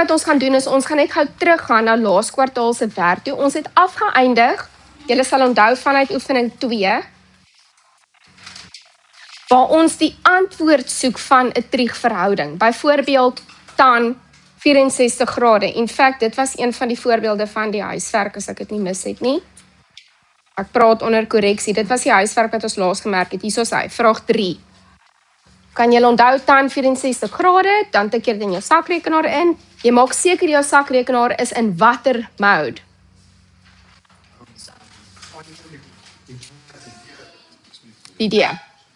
wat ons gaan doen is, ons gaan net gou teruggaan na laas kwartaal se werk toe. Ons het afgeëindig, julle sal onthou vanuit oefening 2, waar ons die antwoord soek van 'n triegverhouding. Byvoorbeeld tan 64 grade. In fact, dit was een van die voorbeelde van die huiswerk, as ek dit nie mis het nie. Ek praat onder korreksie. Dit was die huiswerk wat ons laas gemerk het. Hier is hy, vraag 3. Kan jy onthou tan 64 grade, dan tik jy dit in jou sakrekenaar in. Jy maak seker jou sakrekenaar is in watter mode?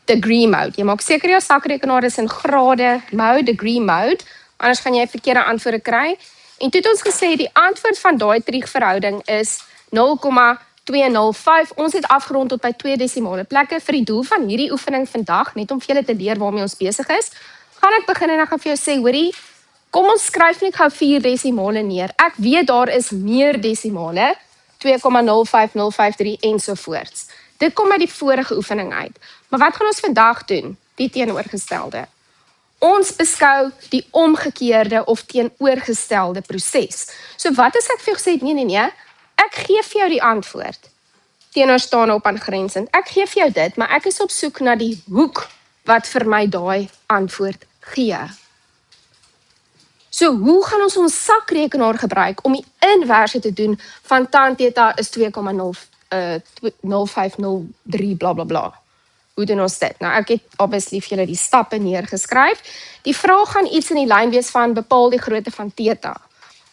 Degree mode. Jy maak seker jou sakrekenaar is in grade mode, degree mode, anders gaan jy verkeerde antwoorde kry. En toe het ons gesê, die antwoord van daai triegverhouding is 0,205. Ons het afgerond tot by 2 desimale plekke. Vir die doel van hierdie oefening vandag, net om vir julle te leer waarmee ons besig is, gaan ek begin en ek gaan vir jou sê, hoorie, kom ons skryf net gou 4 desimale neer. Ek weet daar is meer desimale, 2,05053 ensovoorts. Dit kom uit die vorige oefening uit. Maar wat gaan ons vandag doen? Die teenoorgestelde. Ons beskou die omgekeerde of teenoorgestelde proses. So wat as ek vir jou gesê het, nee, ek gee vir jou die antwoord. Teenoorstaande op aangrensend. Ek gee vir jou dit, maar ek is op soek na die hoek wat vir my daai antwoord gee. So hoe gaan ons sakrekenaar gebruik om die inverse te doen van tan theta is 2,0503 bla bla bla. Hoe doen ons dit? Nou ek het obviously vir julle die stappe neergeskryf. Die vraag gaan iets in die lyn wees van bepaal die grootte van theta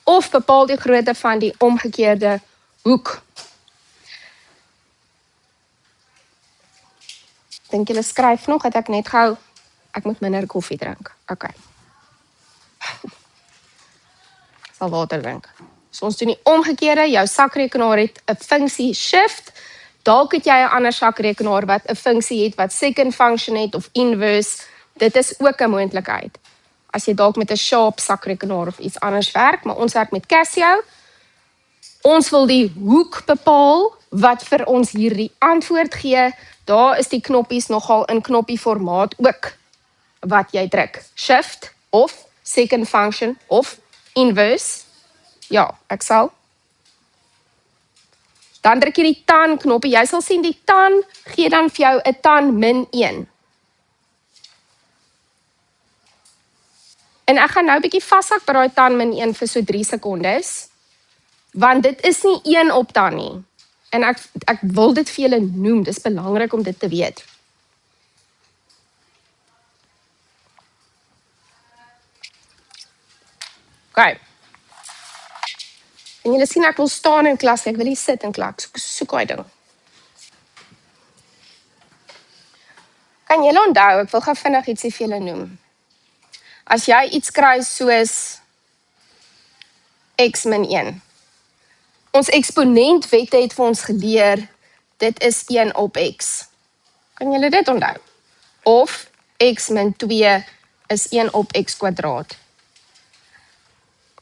of bepaal die grootte van die omgekeerde hoek. Dink julle skryf nog, het ek net gou, ek moet minder koffie drink. Okay. Sal water drink. So ons doen die omgekeerde, jou sakrekenaar het 'n funksie shift, dalk het jy 'n ander sakrekenaar wat 'n funksie het wat second function het of inverse, dit is ook 'n moontlikheid. As jy dalk met 'n sharp sakrekenaar of iets anders werk, maar ons werk met Casio. Ons wil die hoek bepaal wat vir ons hierdie antwoord gee. Daar is die knoppies nogal in knoppie formaat ook wat jy druk. Shift of second function of inverse. Ja, ek sal. Dan druk jy die tan knoppie. Jy sal sien die tan gee dan vir jou 'n tan min 1. En ek gaan nou 'n bietjie vashak by daai tan min 1 vir so 3 sekondes. Want dit is nie 1 op tan nie. En ek wil dit vir julle noem, dis belangrik om dit te weet. Okay. En julle sien ek wil staan in klas, ek wil nie sit in klas, soek daai ding. Kan julle onthou, ek wil gou vinnig ietsie vir julle noem. As jy iets kry soos x min 1. Ons eksponentwette het vir ons geleer, dit is 1 op x. Kan julle dit onthou? Of x min 2 is 1 op x kwadraat.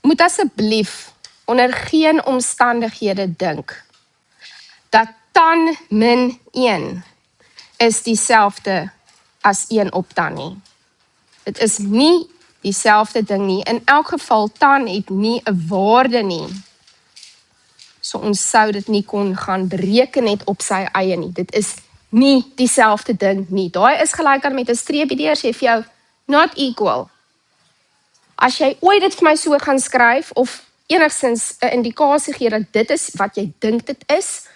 Moet asseblief onder geen omstandighede dink dat tan min 1 is dieselfde as 1 op tan nie. Dit is nie dieselfde ding nie. In elk geval, tan het nie 'n waarde nie. So ons sou dit nie kon gaan bereken net op sy eie nie. Dit is nie dieselfde ding nie. Daai is gelyk aan met 'n streepie deur, sê vir jou not equal. As jy ooit dit vir my so gaan skryf of enigstens 'n indikasie gee dat dit is wat jy dink dit is,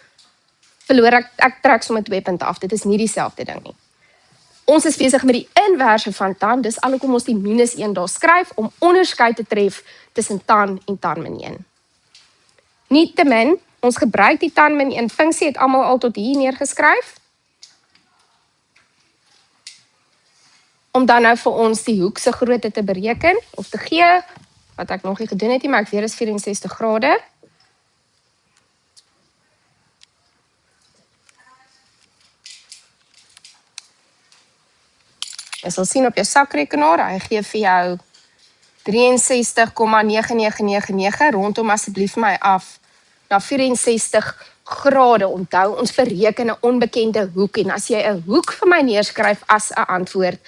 verloor ek trek sommer 2 punte af. Dit is nie dieselfde ding nie. Ons is besig met die inverse van tan, dis alhoekom ons die minus 1 daar skryf om onderskeid te tref tussen tan en tan min 1. Nietemin, ons gebruik die tan min 1 funksie, het almal al tot hier neergeskryf. Om dan nou vir ons die hoek se grootte te bereken of te gee, wat ek nog nie gedoen het nie, maar ek weet is 64 grade. Jy sal sien op jou sakrekenaar, hy gee vir jou 63,9999, rondom asseblief my af na 64 grade. Onthou, ons bereken 'n onbekende hoek en as jy 'n hoek vir my neerskryf as 'n antwoord,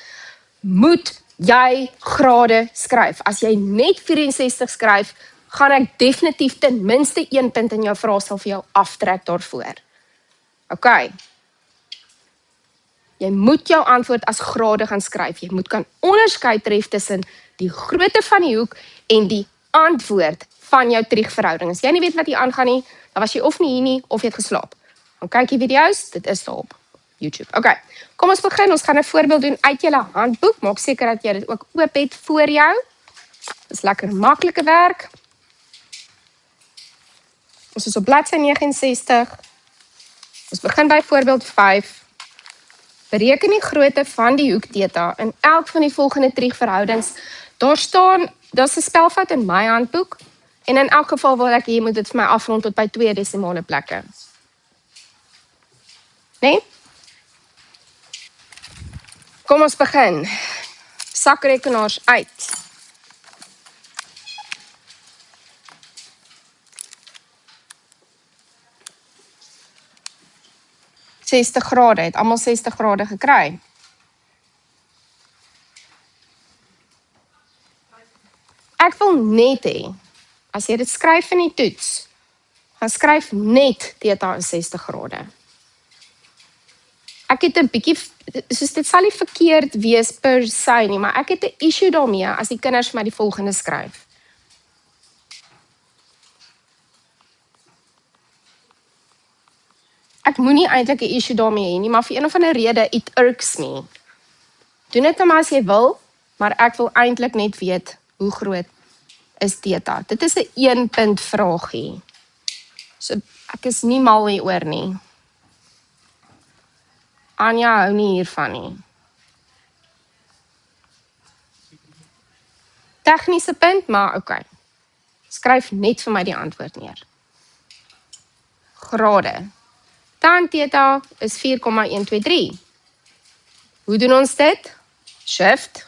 moet jy grade skryf. As jy net 64 skryf, gaan ek definitief ten minste 1 punt in jou vraestel vir jou aftrek daarvoor. OK. Jy moet jou antwoord as grade gaan skryf. Jy moet kan onderskei tref tussen die grootte van die hoek en die antwoord van jou triegverhouding. As jy nie weet wat hier aangaan nie, dan was jy of nie hier nie, of jy het geslaap. Dan kyk jy video's, dit is daarop YouTube. OK, kom ons begin. Ons gaan 'n voorbeeld doen uit julle handboek. Maak seker dat jy dit ook oop het voor jou. Dis lekker maklike werk. Ons is op bladsy 69. Ons begin by voorbeeld 5. Bereken die grootte van die hoek theta in elk van die volgende triegverhoudings. Daar staan, daar's 'n spelfout in my handboek, en in elk geval wil ek hier moet dit vir my afrond tot by 2 desimale plekke. Nee? Kom ons begin. Sakrekenaars uit. grade, het almal 60 grade gekry. Ek wil net hê, as jy dit skryf in die toets, gaan skryf net theta in 60 grade. Ek het 'n bietjie, soos dit sal nie verkeerd wees per se nie, maar ek het 'n issue daarmee as die kinders vir my die volgende skryf. Ek moenie eintlik 'n issue daarmee hê nie, maar vir een of ander rede, it irks me. Doen dit nou maar as jy wil, maar ek wil eintlik net weet hoe groot is theta. Dit is 'n 1 punt vraagie. So ek is nie mal hieroor nie. Anja hou nie hiervan nie. Tegniese punt, maar OK. Skryf net vir my die antwoord neer. Grade. Tan theta is 4,123. Hoe doen ons dit? Shift.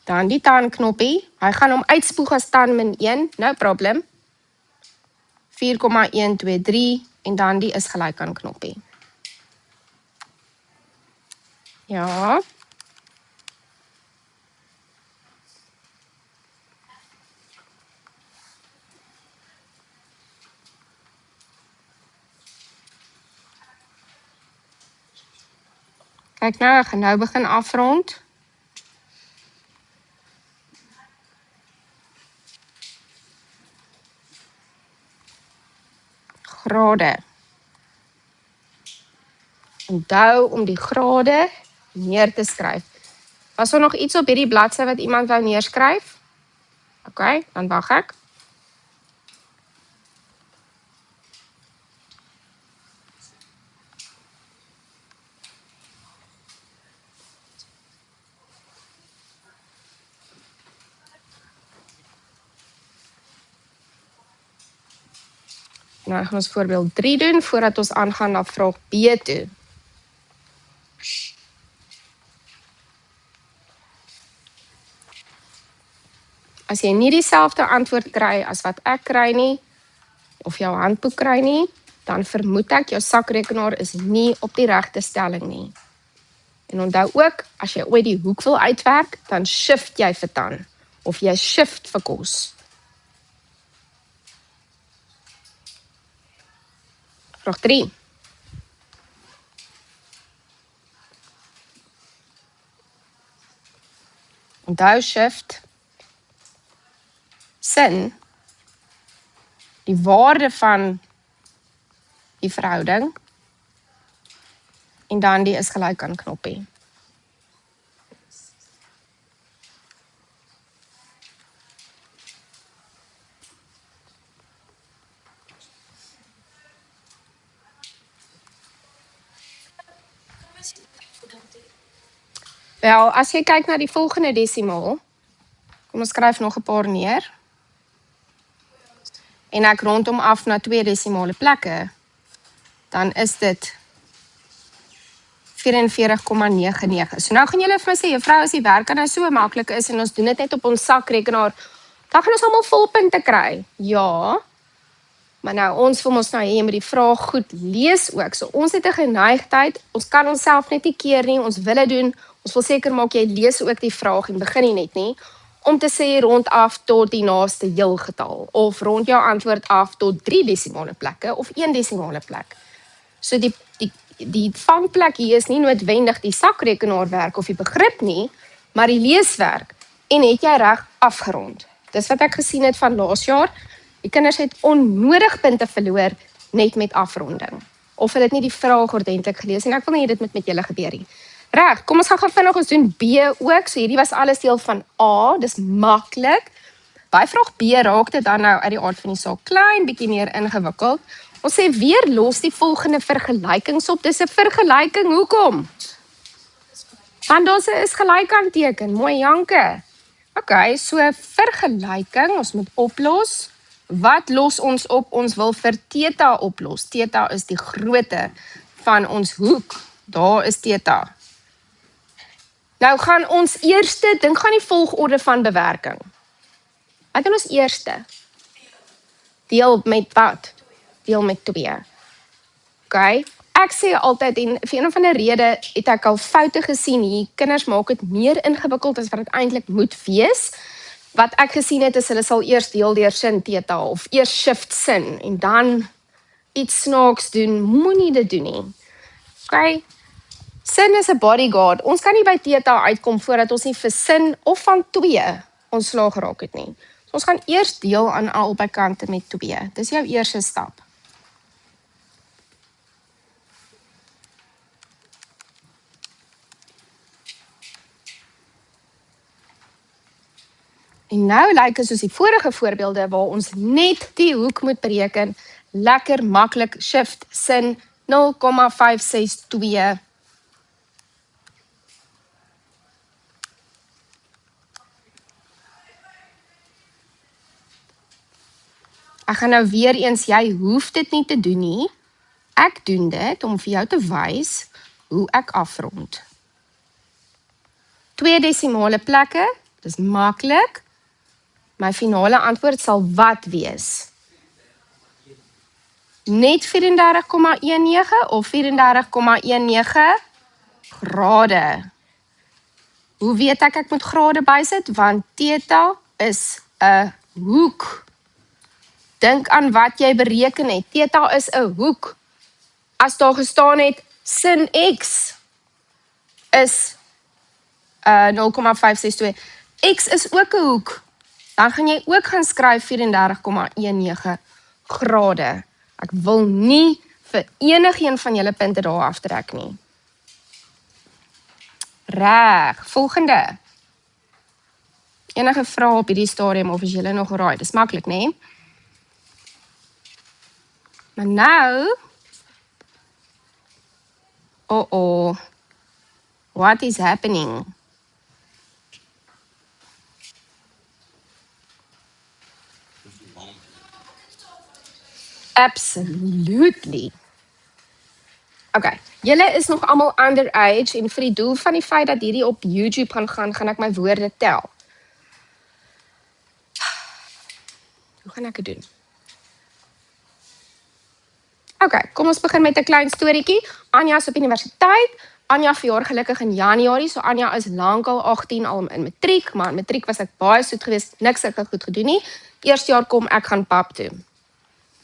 Dan die tan knoppie. Hy gaan hom uitspoeg as tan min 1, no problem. 4,123 en dan die is gelyk aan knoppie. Ja. Kyk nou, ek gaan nou begin afrond. Grade. Onthou om die grade neer te skryf. Was er nog iets op hierdie bladsy wat iemand wou neerskryf? OK, dan wag ek. Nou gaan ons voorbeeld 3 doen voordat ons aangaan na vraag B toe. As jy nie dieselfde antwoord kry as wat ek kry nie, of jou handboek kry nie, dan vermoed ek jou sakrekenaar is nie op die regte stelling nie. En onthou ook, as jy ooit die hoek wil uitwerk, dan shift jy vir tan, of jy shift vir kos. Vraag 3. Onthou shift, sin, die waarde van die verhouding, en dan die is gelyk aan knoppie. Wel, as jy kyk na die volgende desimaal, kom ons skryf nog 'n paar neer, en ek rond hom af na 2 desimale plekke, dan is dit 44,99. So nou gaan julle vir my sê, juffrou, as die werk nou so maklik is en ons doen dit net op ons sakrekenaar, dan gaan ons almal volpunte kry. Ja, Maar nou, ons wil ons nou hê, jy moet die vraag goed lees ook. So ons het 'n geneigtheid, ons kan onsself net nie keer nie, ons wil dit doen, ons wil seker maak jy lees ook die vraag en begin nie net nie, om te sê rondaf tot die naaste heelgetal, of rond jou antwoord af tot 3 desimale plekke, of 1 desimale plek. So die vangplek hier is nie noodwendig die sakrekenaarwerk of die begrip nie, maar die leeswerk. En het jy reg afgerond. Dis wat ek gesien het van laas jaar. Die kinders het onnodig punte verloor net met afronding. Of hulle het nie die vraag ordentlik gelees en ek wil nie dit met julle gebeur nie. Reg, kom ons gaan vinnig ons doen B ook. So hierdie was alles deel van A, dis maklik. By vraag B raak dit dan nou uit die aard van die saak klein bietjie meer ingewikkeld. Ons sê weer los die volgende vergelykings op. Dis 'n vergelyking. Hoekom? Want daar is gelykaanteken. Mooi janke. Okay, so vergelyking, ons moet oplos. Wat los ons op? Ons wil vir theta oplos. Theta is die grootte van ons hoek. Daar is theta. Nou gaan ons eerste, dink gaan die volgorde van bewerking. Wat doen ons eerste? Deel met wat? Deel met 2. Okay. Ek sê altyd, en vir een of ander rede het ek al foute gesien hier, kinders maak dit meer ingewikkeld as wat dit eintlik moet wees. Wat ek gesien het is, hulle sal eers deel deur sin theta, of eers shift sin, en dan iets snaaks doen, moenie dit doen nie. Okay. Sin is 'n bodyguard. Ons kan nie by theta uitkom voordat ons nie vir sin of van 2 ontslaag geraak het nie. So ons gaan eers deel aan albei kante met 2. Dis jou eerste stap. En nou lyk dit soos die vorige voorbeelde waar ons net die hoek moet bereken, lekker maklik shift sin 0,562. Ek gaan nou weer eens, jy hoef dit nie te doen nie. Ek doen dit om vir jou te wys hoe ek afrond. 2 desimale plekke, dis maklik. My finale antwoord sal wat wees? Net 34,19 of 34,19 grade. Hoe weet ek moet grade bysit? Want theta is 'n hoek. Dink aan wat jy bereken het. Theta is 'n hoek. As daar gestaan het sin x is 0,562. X is ook 'n hoek. Dan gaan jy ook gaan skryf 34,19 grade. Ek wil nie vir enigiemand van julle punte daar aftrek nie. Reg, volgende. Enige vrae op hierdie stadium of is julle nog raai? Dis maklik, né? Maar nou, what is happening? Absolutely. Okay, julle is nog almal underage en vir die doel van die feit dat hierdie op YouTube gaan ek my woorde tel. Hoe gaan ek dit doen? Okay, kom ons begin met 'n klein storieetjie. Anja is op universiteit. Anja verjaar gelukkig in Januarie, so Anja is lankal 18 al in matriek, maar in matriek was ek baie soet geweest, niks het ek goed gedoen nie. Eerste jaar kom ek gaan pap toe.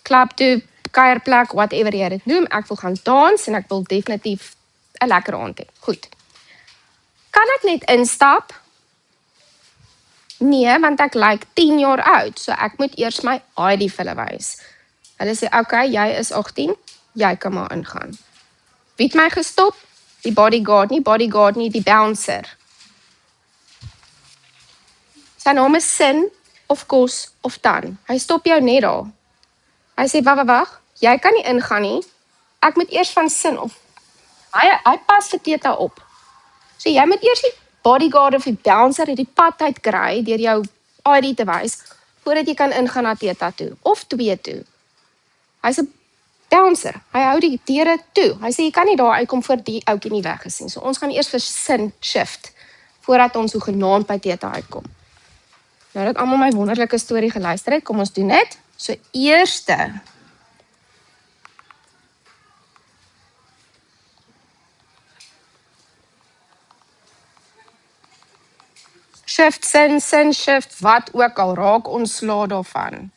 Klap toe, kuierplek, whatever jy dit noem, ek wil gaan dans en ek wil definitief 'n lekker aand hê. Goed. Kan ek net instap? Nee, want ek lyk 10 jaar oud, so ek moet eers my ID vir hulle wys. Hulle sê, okay, jy is 18, jy kan maar ingaan. Wie het my gestop? Die bodyguard nie, die bouncer. Sy naam is Sin, of Kos, of Tan. Hy stop jou net daar. Hy sê, wag, jy kan nie ingaan nie. Ek moet eers van Sin of... Hy pas vir theta op. So jy moet eers die bodyguard of die bouncer die pad uit kry, deur jou ID te wys, voordat jy kan ingaan na theta toe, of 2 toe. Hy's 'n bouncer, hy hou die deure toe. Hy sê, jy kan nie daar uitkom voor die ouetjie nie weg is nie. So ons gaan eers vir Sin shift, voordat ons hoegenaamd by theta uitkom. Nou dat almal my wonderlike storie geluister het, kom ons doen dit. So eerste, shift, sin, shift, wat ook al, raak ontslae daarvan.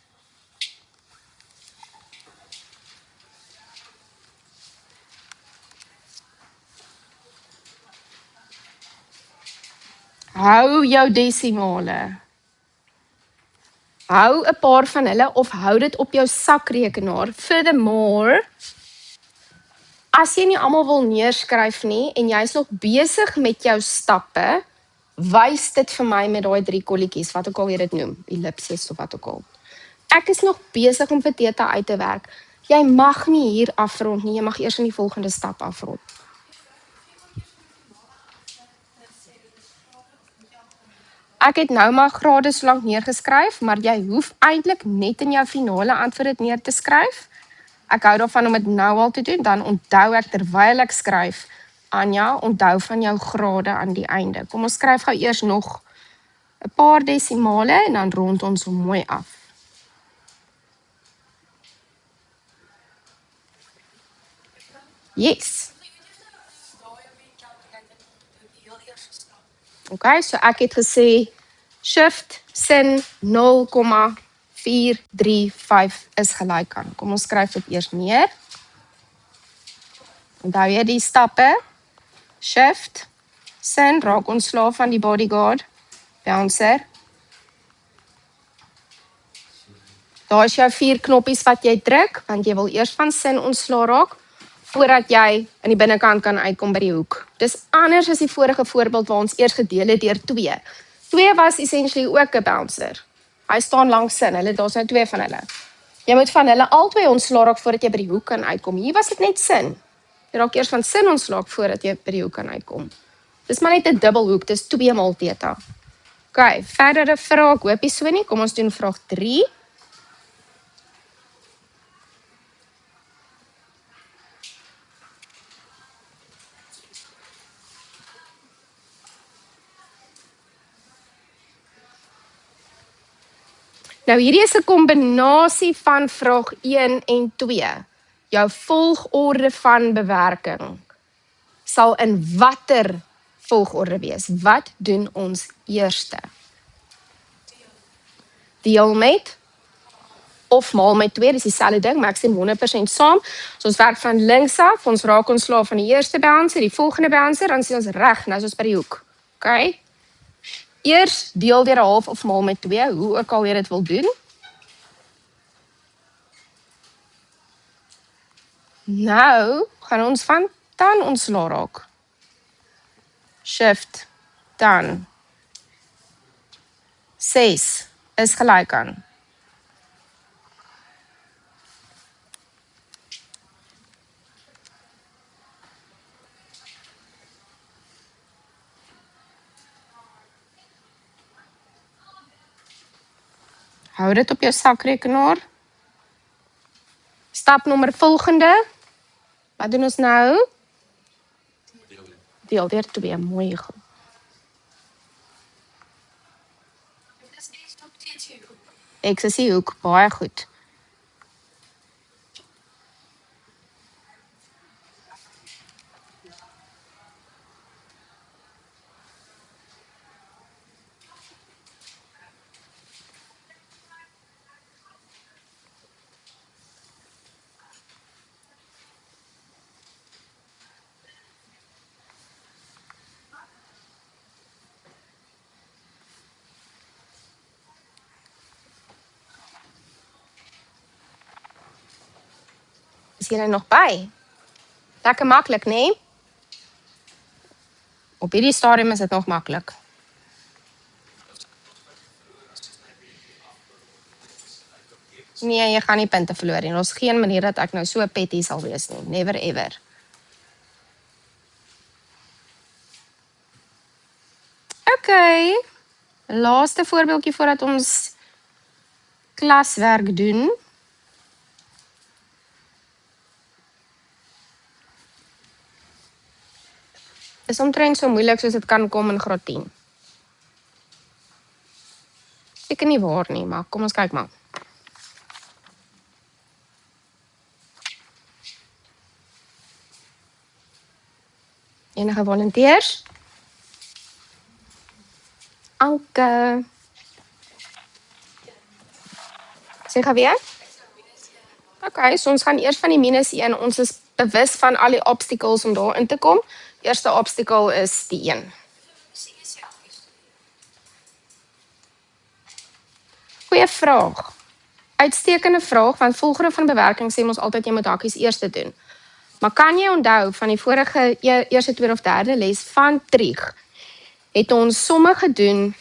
Hou jou desimale. Hou 'n paar van hulle of hou dit op jou sakrekenaar. Furthermore, as jy nie almal wil neerskryf nie en jy's nog besig met jou stappe, wys dit vir my met daai 3 kolletjies, wat ook al jy dit noem, ellipses of wat ook al. Ek is nog besig om vir Theta uit te werk. Jy mag nie hier afrond nie, jy mag eers in die volgende stap afrond. Ek het nou maar grade so lank neergeskryf, maar jy hoef eintlik net in jou finale antwoord dit neer te skryf. Ek hou daarvan om dit nou al te doen, dan onthou ek terwyl ek skryf, Anja, onthou van jou grade aan die einde. Kom ons skryf gou eers nog 'n paar desimale en dan rond ons hom mooi af. Yes. Okay, so ek het gesê shift sin 0,435 is gelyk aan. Kom ons skryf dit eers neer. Onthou jy die stappe? Shift, sin, raak ontslae van die bodyguard, bouncer. Daar is jou 4 knoppies wat jy druk, want jy wil eers van sin ontslae raak, voordat jy in die binnekant kan uitkom by die hoek. Dis anders as die vorige voorbeeld waar ons eers gedeel het deur 2. 2 was essentially ook 'n bouncer. Hy staan langs sin, daar's nou 2 van hulle. Jy moet van hulle albei ontslae raak voordat jy by die hoek kan uitkom. Hier was dit net sin. Jy raak eers van sin ontslae voordat jy by die hoek kan uitkom. Dis maar net 'n dubbelhoek, dis 2 maal theta. OK, verdere vraag, hoop jy so nie. Kom ons doen vraag 3. Nou hierdie is 'n kombinasie van vraag 1 en 2. Jou volgorde van bewerking sal in watter volgorde wees? Wat doen ons eerste? Deel met of maal met 2, dis dieselfde ding, maar ek sien 100% saam. So ons werk van links af, ons raak ontslae van die eerste bouncer, die volgende bouncer, dan sien ons reg, nou is ons by die hoek. OK? Eers deel deur 'n half of maal met 2, hoe ook al jy dit wil doen. Nou gaan ons van dan ontslae raak. Shift, dan. 6 is gelyk aan. Hou dit op jou sakrekenaar. Stap nommer volgende. Wat doen ons nou? Deel deur 2, mooi goed. Ek sê hoek, baie goed. Is julle nog by? Lekker maklik, né? Nee? Op hierdie stadium is dit nog maklik. Nee, jy gaan nie punte verloor nie. Ons geen manier dat ek nou so petty sal wees nie. Never ever. OK. Laaste voorbeeldjie voordat ons klaswerk doen. Is omtrent so moeilik soos dit kan kom in graad 10. Seker nie waar nie, maar kom ons kyk maar. Enige volunteers? Anke. Sê gou weer? Okay, so ons gaan eers van die -1. Ons is bewus van al die obstacles om daar in te kom. Eerste obstacle is die 1. Goeie vraag. Uitstekende vraag, want volgorde van bewerking sê ons altyd jy moet hakies eers doen. Maar kan jy onthou van die vorige eerste, tweede of derde les van Trieg, het ons somme gedoen,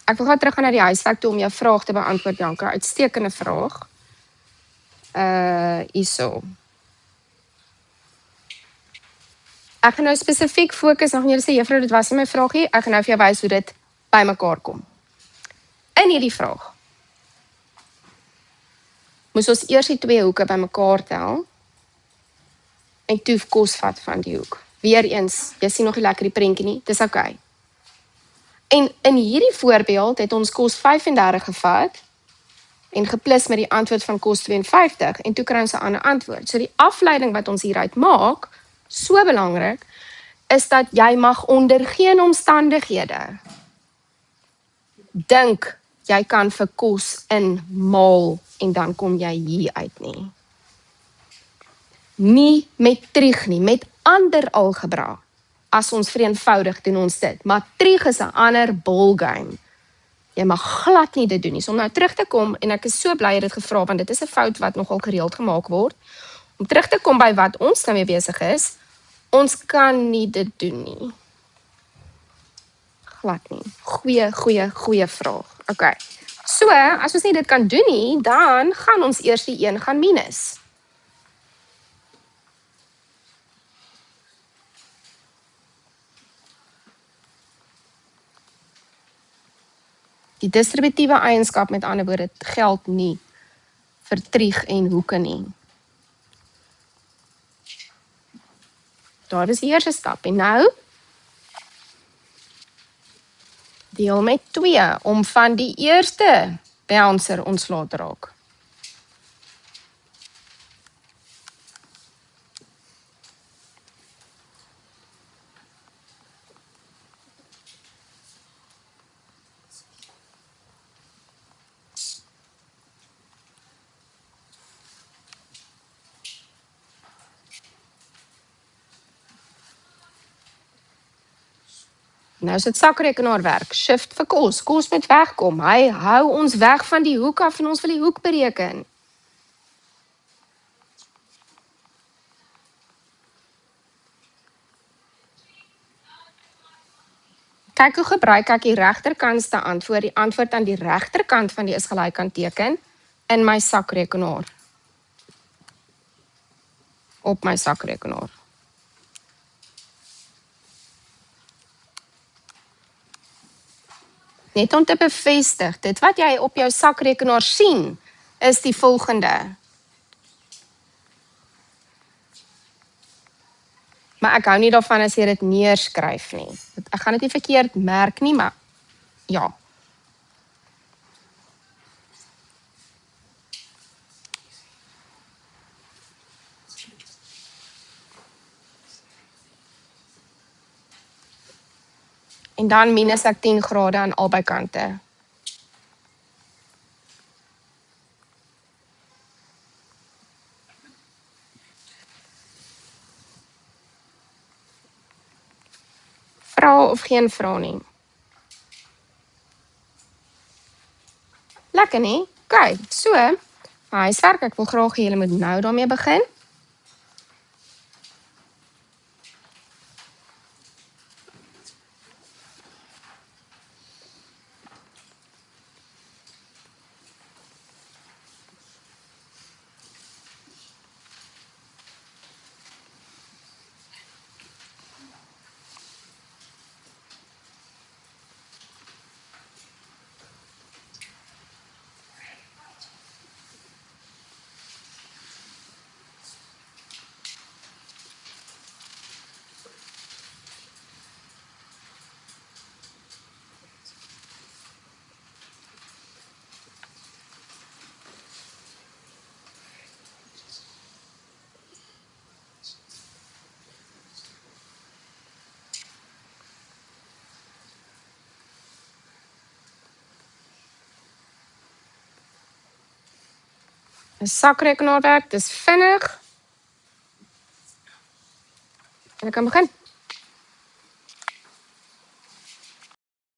ek wil gou terug gaan na die huiswerk toe om jou vraag te beantwoord, Janke. Uitstekende vraag. Hierso. Ek gaan nou spesifiek fokus, nog nie sê juffrou, dit was nie my vraagie, ek gaan nou vir jou wys hoe dit bymekaar kom. In hierdie vraag moes ons eers die twee hoeke bymekaar tel en toe kos vat van die hoek. Weereens, jy sien nog nie lekker die prentjie nie, dis okay. En in hierdie voorbeeld het ons kos 35 gevat en geplus met die antwoord van kos 52 en toe kry ons 'n ander antwoord. So die afleiding wat ons hieruit maak, so belangrik, is dat jy mag onder geen omstandighede dink jy kan vir kos inmaal en dan kom jy hier uit nie. Nie met Trieg nie, met ander algebra. As ons vereenvoudig doen ons dit, maar Trieg is 'n ander ballgame. Jy mag glad nie dit doen nie. So om nou terug te kom, en ek is so bly jy het dit gevra, want dit is 'n fout wat nogal gereeld gemaak word. Om terug te kom by wat ons nou mee besig is, ons kan nie dit doen nie. Glad nie. Goeie vraag. Okay. So, as ons nie dit kan doen nie, dan gaan ons eers die 1 gaan minus. Die distributiewe eienskap, met ander woorde, geld nie vir Trieg en hoeke nie. Daar is die eerste stap. En nou, deel met 2 om van die eerste bouncer ontslae te raak. Nou is dit sakrekenaarwerk, shift vir kos, kos moet wegkom, hy hou ons weg van die hoek af en ons wil die hoek bereken. Kyk hoe gebruik ek die regterkantste antwoord, die antwoord aan die regterkant van die is gelykant teken in my sakrekenaar. Op my sakrekenaar. Net om te bevestig, dit wat jy op jou sakrekenaar sien, is die volgende. Maar ek hou nie daarvan as jy dit neerskryf nie. Ek gaan dit nie verkeerd merk nie, maar ja. En dan minus ek 10 grade aan albei kante. Vra of geen vra nie? Lekker nie? Okay, so, huiswerk, ek wil graag hê julle moet nou daarmee begin. 'n sakrekenaar werk, dis vinnig. En ek kan begin.